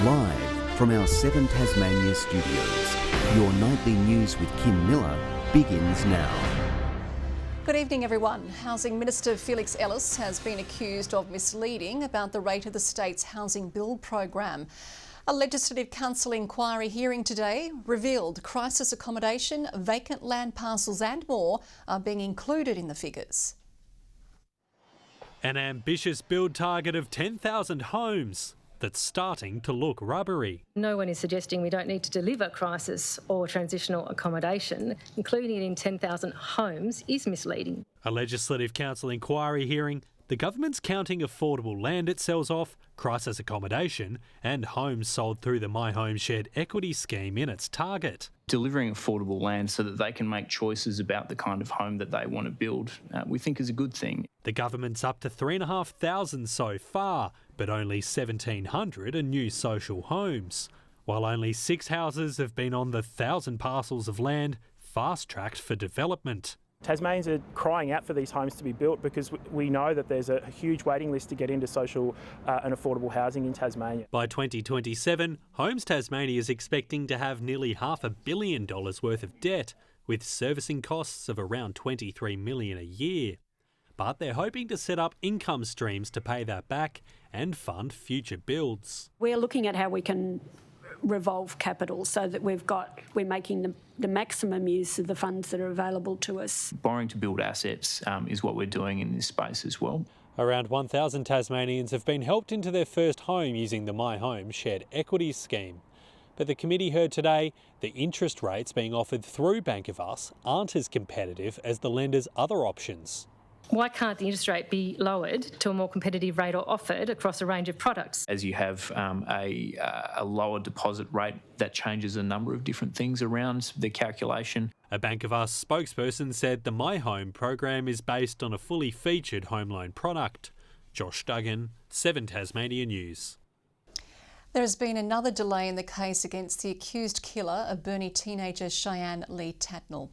Live from our 7 Tasmania studios, your nightly news with Kim Miller begins now. Good evening, everyone. Housing Minister Felix Ellis has been accused of misleading about the rate of the state's housing build program. A Legislative Council inquiry hearing today revealed crisis accommodation, vacant land parcels and more are being included in the figures. An ambitious build target of 10,000 homes that's starting to look rubbery. No one is suggesting we don't need to deliver crisis or transitional accommodation. Including it in 10,000 homes is misleading. A Legislative Council inquiry hearing, the government's counting affordable land it sells off, crisis accommodation and homes sold through the My Home Shared Equity scheme in its target. Delivering affordable land so that they can make choices about the kind of home that they want to build, we think is a good thing. The government's up to 3,500 so far, but only 1,700 are new social homes, while only 6 houses have been on the 1,000 parcels of land fast-tracked for development. Tasmanians are crying out for these homes to be built because we know that there's a huge waiting list to get into social and affordable housing in Tasmania. By 2027, Homes Tasmania is expecting to have nearly $500 million worth of debt, with servicing costs of around $23 million a year. But they're hoping to set up income streams to pay that back and fund future builds. We're looking at how we can revolve capital so that we're making the maximum use of the funds that are available to us. Borrowing to build assets is what we're doing in this space as well. Around 1,000 Tasmanians have been helped into their first home using the My Home Shared Equity scheme. But the committee heard today the interest rates being offered through Bank of Us aren't as competitive as the lender's other options. Why can't the interest rate be lowered to a more competitive rate or offered across a range of products? As you have a lower deposit rate, that changes a number of different things around the calculation. A Bank of Us spokesperson said the My Home program is based on a fully featured home loan product. Josh Duggan, 7 Tasmania News. There has been another delay in the case against the accused killer of Burnie teenager Cheyenne Lee Tatnall.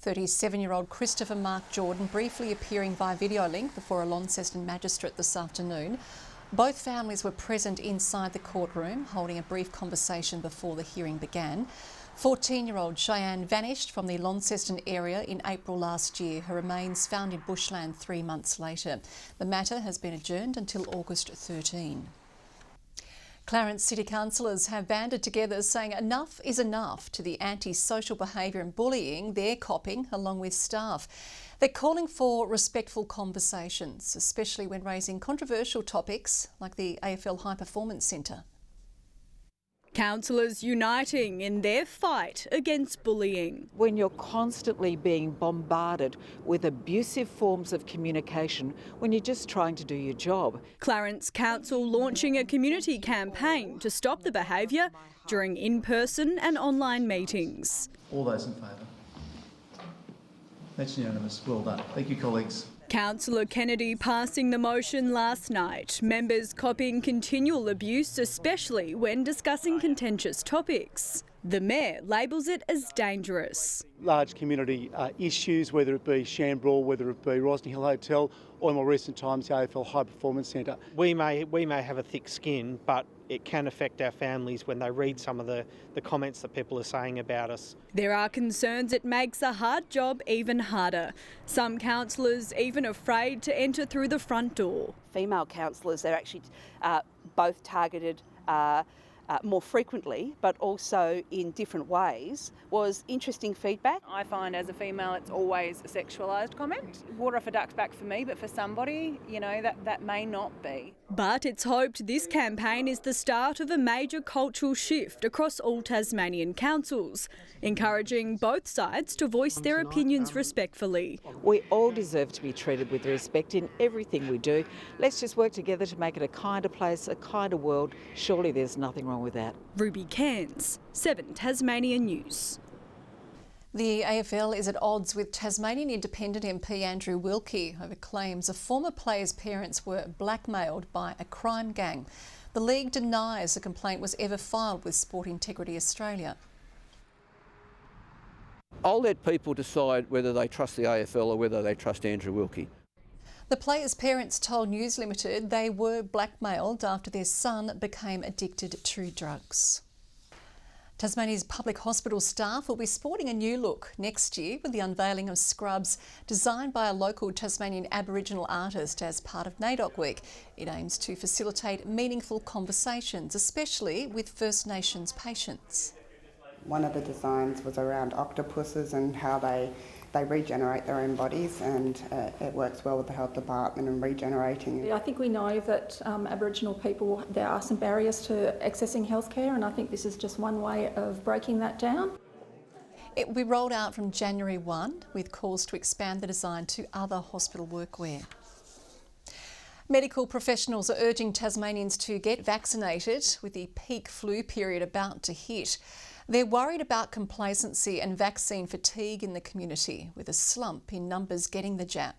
37-year-old Christopher Mark Jordan briefly appearing via video link before a Launceston magistrate this afternoon. Both families were present inside the courtroom, holding a brief conversation before the hearing began. 14-year-old Cheyenne vanished from the Launceston area in April last year. Her remains found in bushland 3 months later. The matter has been adjourned until August 13. Clarence City councillors have banded together saying enough is enough to the anti-social behaviour and bullying they're copping along with staff. They're calling for respectful conversations, especially when raising controversial topics like the AFL High Performance Centre. Councillors uniting in their fight against bullying. When you're constantly being bombarded with abusive forms of communication when you're just trying to do your job. Clarence Council launching a community campaign to stop the behaviour during in-person and online meetings. All those in favour? That's unanimous. Well done. Thank you, colleagues. Councillor Kennedy passing the motion last night. Members copying continual abuse, especially when discussing contentious topics. The Mayor labels it as dangerous. Large community issues, whether it be Shambrawl, whether it be Rosny Hill Hotel, or in more recent times the AFL High Performance Centre. We may have a thick skin, but it can affect our families when they read some of the comments that people are saying about us. There are concerns it makes a hard job even harder. Some councillors even afraid to enter through the front door. Female councillors are actually both targeted more frequently, but also in different ways, was interesting feedback. I find as a female it's always a sexualised comment. Water off a duck's back for me, but for somebody, you know, that may not be. But it's hoped this campaign is the start of a major cultural shift across all Tasmanian councils, encouraging both sides to voice their opinions respectfully. We all deserve to be treated with respect in everything we do. Let's just work together to make it a kinder place, a kinder world. Surely there's nothing wrong with that. Ruby Cairns, 7 Tasmania News. The AFL is at odds with Tasmanian Independent MP Andrew Wilkie over claims a former player's parents were blackmailed by a crime gang. The league denies a complaint was ever filed with Sport Integrity Australia. I'll let people decide whether they trust the AFL or whether they trust Andrew Wilkie. The players' parents told News Limited they were blackmailed after their son became addicted to drugs. Tasmania's public hospital staff will be sporting a new look next year with the unveiling of scrubs designed by a local Tasmanian Aboriginal artist as part of NAIDOC Week. It aims to facilitate meaningful conversations, especially with First Nations patients. One of the designs was around octopuses and how they regenerate their own bodies, and it works well with the health department and regenerating. I think we know that Aboriginal people, there are some barriers to accessing healthcare, and I think this is just one way of breaking that down. It will be rolled out from January 1 with calls to expand the design to other hospital workwear. Medical professionals are urging Tasmanians to get vaccinated with the peak flu period about to hit. They're worried about complacency and vaccine fatigue in the community, with a slump in numbers getting the jab.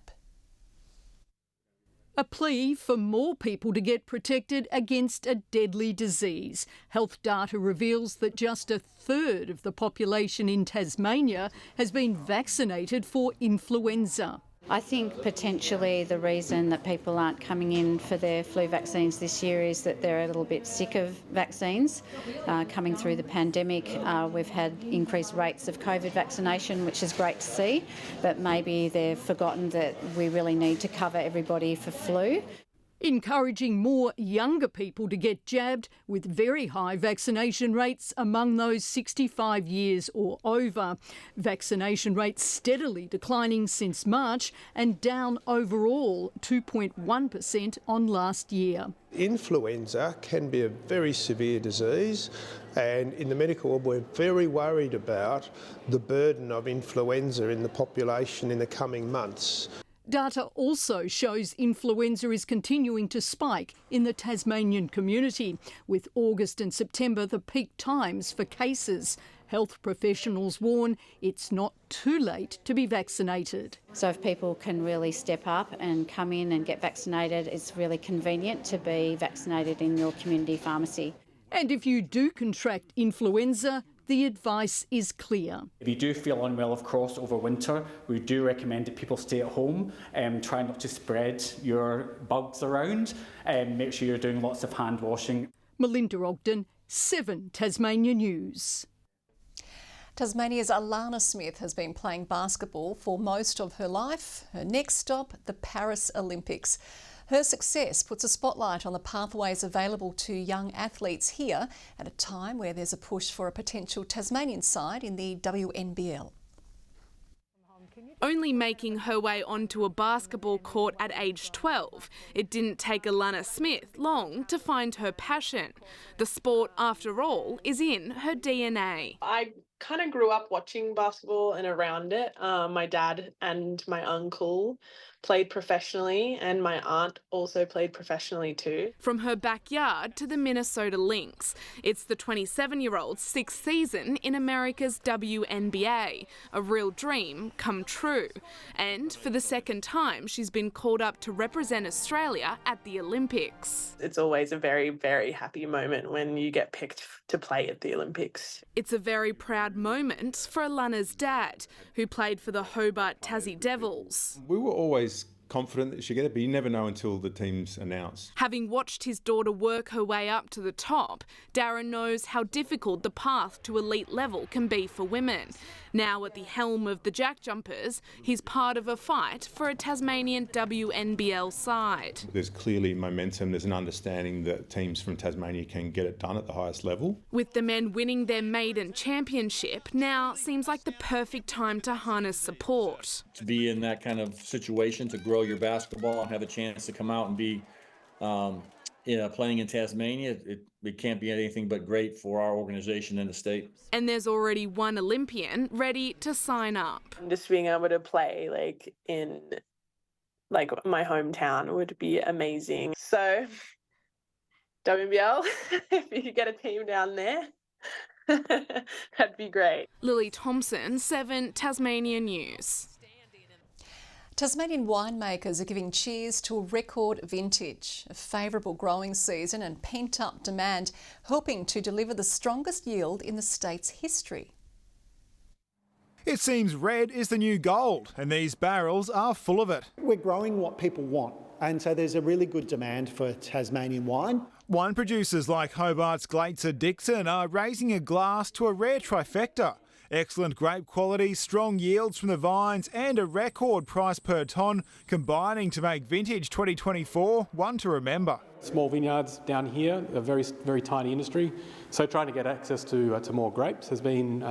A plea for more people to get protected against a deadly disease. Health data reveals that just a third of the population in Tasmania has been vaccinated for influenza. I think potentially the reason that people aren't coming in for their flu vaccines this year is that they're a little bit sick of vaccines. Coming through the pandemic, we've had increased rates of COVID vaccination, which is great to see, but maybe they've forgotten that we really need to cover everybody for flu. Encouraging more younger people to get jabbed, with very high vaccination rates among those 65 years or over. Vaccination rates steadily declining since March and down overall 2.1% on last year. Influenza can be a very severe disease, and in the medical world we're very worried about the burden of influenza in the population in the coming months. Data also shows influenza is continuing to spike in the Tasmanian community, with August and September the peak times for cases. Health professionals warn it's not too late to be vaccinated. So if people can really step up and come in and get vaccinated, it's really convenient to be vaccinated in your community pharmacy. And if you do contract influenza, the advice is clear. If you do feel unwell, of course, over winter, we do recommend that people stay at home and try not to spread your bugs around, and make sure you're doing lots of hand washing. Melinda Ogden, 7 Tasmania News. Tasmania's Alana Smith has been playing basketball for most of her life. Her next stop, the Paris Olympics. Her success puts a spotlight on the pathways available to young athletes here at a time where there's a push for a potential Tasmanian side in the WNBL. Only making her way onto a basketball court at age 12, it didn't take Alana Smith long to find her passion. The sport, after all, is in her DNA. I kind of grew up watching basketball and around it. My dad and my uncle played professionally, and my aunt also played professionally too. From her backyard to the Minnesota Lynx, it's the 27-year-old's 6th season in America's WNBA, a real dream come true. And for the second time, she's been called up to represent Australia at the Olympics. It's always a very, very happy moment when you get picked to play at the Olympics. It's a very proud moment for Alana's dad, who played for the Hobart Tassie Devils. We were always confident that she'd get it, but you never know until the team's announced. Having watched his daughter work her way up to the top, Darren knows how difficult the path to elite level can be for women. Now at the helm of the Jack Jumpers, he's part of a fight for a Tasmanian WNBL side. There's clearly momentum, there's an understanding that teams from Tasmania can get it done at the highest level. With the men winning their maiden championship, now seems like the perfect time to harness support. To be in that kind of situation, to grow your basketball and have a chance to come out and be playing in Tasmania, it can't be anything but great for our organisation and the state. And there's already one Olympian ready to sign up. Just being able to play in my hometown would be amazing. So WNBL, if you could get a team down there, that'd be great. Lily Thompson, 7 Tasmania News. Tasmanian winemakers are giving cheers to a record vintage, a favourable growing season and pent-up demand, helping to deliver the strongest yield in the state's history. It seems red is the new gold, and these barrels are full of it. We're growing what people want, and so there's a really good demand for Tasmanian wine. Wine producers like Hobart's Glazer Dixon are raising a glass to a rare trifecta. Excellent grape quality, strong yields from the vines and a record price per tonne, combining to make vintage 2024 one to remember. Small vineyards down here, a very, very tiny industry. So trying to get access to more grapes has been,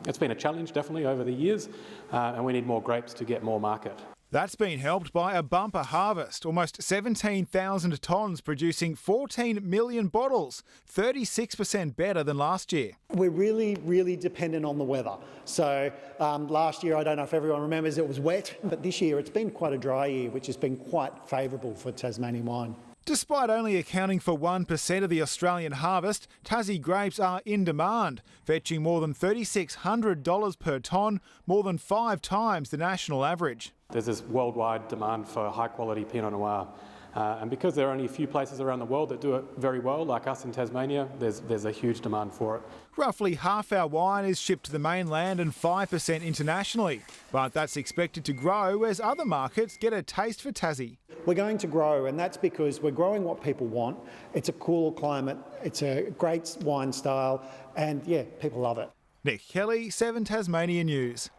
it's been a challenge definitely over the years, and we need more grapes to get more market. That's been helped by a bumper harvest, almost 17,000 tonnes producing 14 million bottles, 36% better than last year. We're really, really dependent on the weather. So last year, I don't know if everyone remembers, it was wet, but this year it's been quite a dry year, which has been quite favourable for Tasmanian wine. Despite only accounting for 1% of the Australian harvest, Tassie grapes are in demand, fetching more than $3,600 per tonne, more than 5 times the national average. There's this worldwide demand for high quality Pinot Noir. And because there are only a few places around the world that do it very well, like us in Tasmania, there's a huge demand for it. Roughly half our wine is shipped to the mainland and 5% internationally. But that's expected to grow as other markets get a taste for Tassie. We're going to grow, and that's because we're growing what people want. It's a cool climate, it's a great wine style, and yeah, people love it. Nick Kelly, 7 Tasmania News.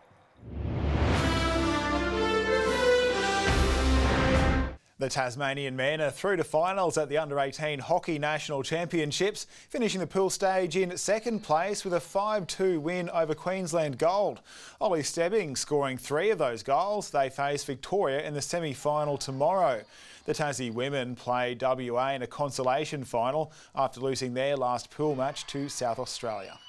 The Tasmanian men are through to finals at the Under-18 Hockey National Championships, finishing the pool stage in second place with a 5-2 win over Queensland Gold. Ollie Stebbing scoring 3 of those goals. They face Victoria in the semi-final tomorrow. The Tassie women play WA in a consolation final after losing their last pool match to South Australia.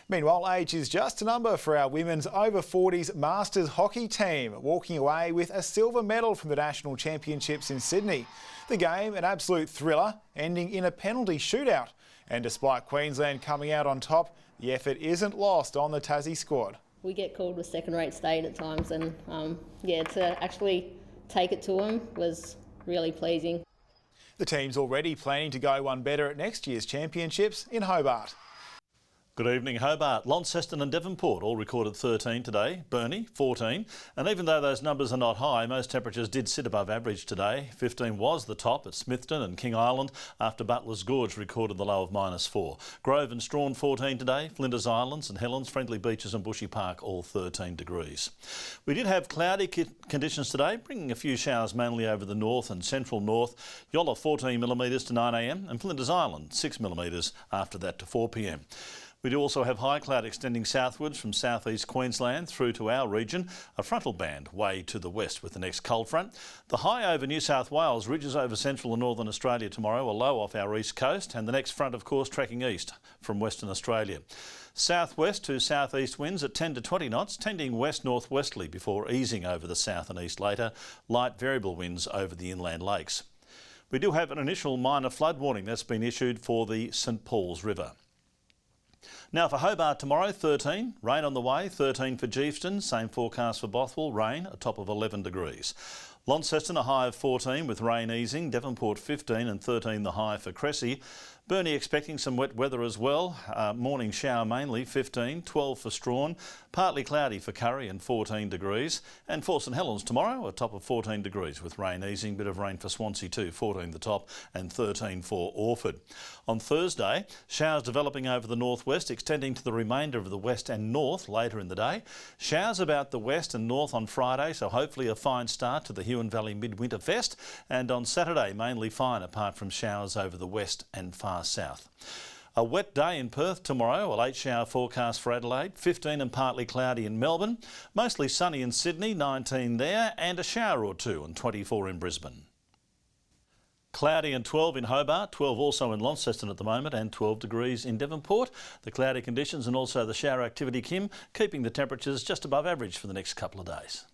Meanwhile, age is just a number for our women's over 40s Masters hockey team, walking away with a silver medal from the National Championships in Sydney. The game, an absolute thriller, ending in a penalty shootout. And despite Queensland coming out on top, the effort isn't lost on the Tassie squad. We get called a second-rate state at times, and to actually take it to them was really pleasing. The team's already planning to go one better at next year's championships in Hobart. Good evening, Hobart. Launceston and Devonport all recorded 13 today, Burnie 14, and even though those numbers are not high, most temperatures did sit above average today. 15 was the top at Smithton and King Island after Butler's Gorge recorded the low of -4. Grove and Strawn 14 today, Flinders Islands and Helens, Friendly Beaches and Bushy Park all 13 degrees. We did have cloudy conditions today, bringing a few showers mainly over the north and central north. Yolla 14 millimetres to 9 a.m. and Flinders Island 6 millimetres after that to 4 p.m. We do also have high cloud extending southwards from southeast Queensland through to our region, a frontal band way to the west with the next cold front. The high over New South Wales, ridges over central and northern Australia tomorrow, a low off our east coast, and the next front of course tracking east from Western Australia. Southwest to southeast winds at 10 to 20 knots, tending west-northwesterly before easing over the south and east later, light variable winds over the inland lakes. We do have an initial minor flood warning that's been issued for the St Paul's River. Now for Hobart tomorrow, 13, rain on the way, 13 for Geefston, same forecast for Bothwell, rain, a top of 11 degrees. Launceston, a high of 14 with rain easing, Devonport 15 and 13 the high for Cressy. Burnie expecting some wet weather as well, morning shower mainly, 15, 12 for Strawn, partly cloudy for Curry and 14 degrees. And for St Helens tomorrow, a top of 14 degrees with rain easing, bit of rain for Swansea too, 14 the top and 13 for Orford. On Thursday, showers developing over the northwest, extending to the remainder of the west and north later in the day. Showers about the west and north on Friday, so hopefully a fine start to the Huon Valley Midwinter Fest. And on Saturday, mainly fine apart from showers over the west and far south. A wet day in Perth tomorrow, a late shower forecast for Adelaide, 15 and partly cloudy in Melbourne, mostly sunny in Sydney, 19 there, and a shower or two and 24 in Brisbane. Cloudy and 12 in Hobart, 12 also in Launceston at the moment and 12 degrees in Devonport. The cloudy conditions and also the shower activity, Kim, keeping the temperatures just above average for the next couple of days.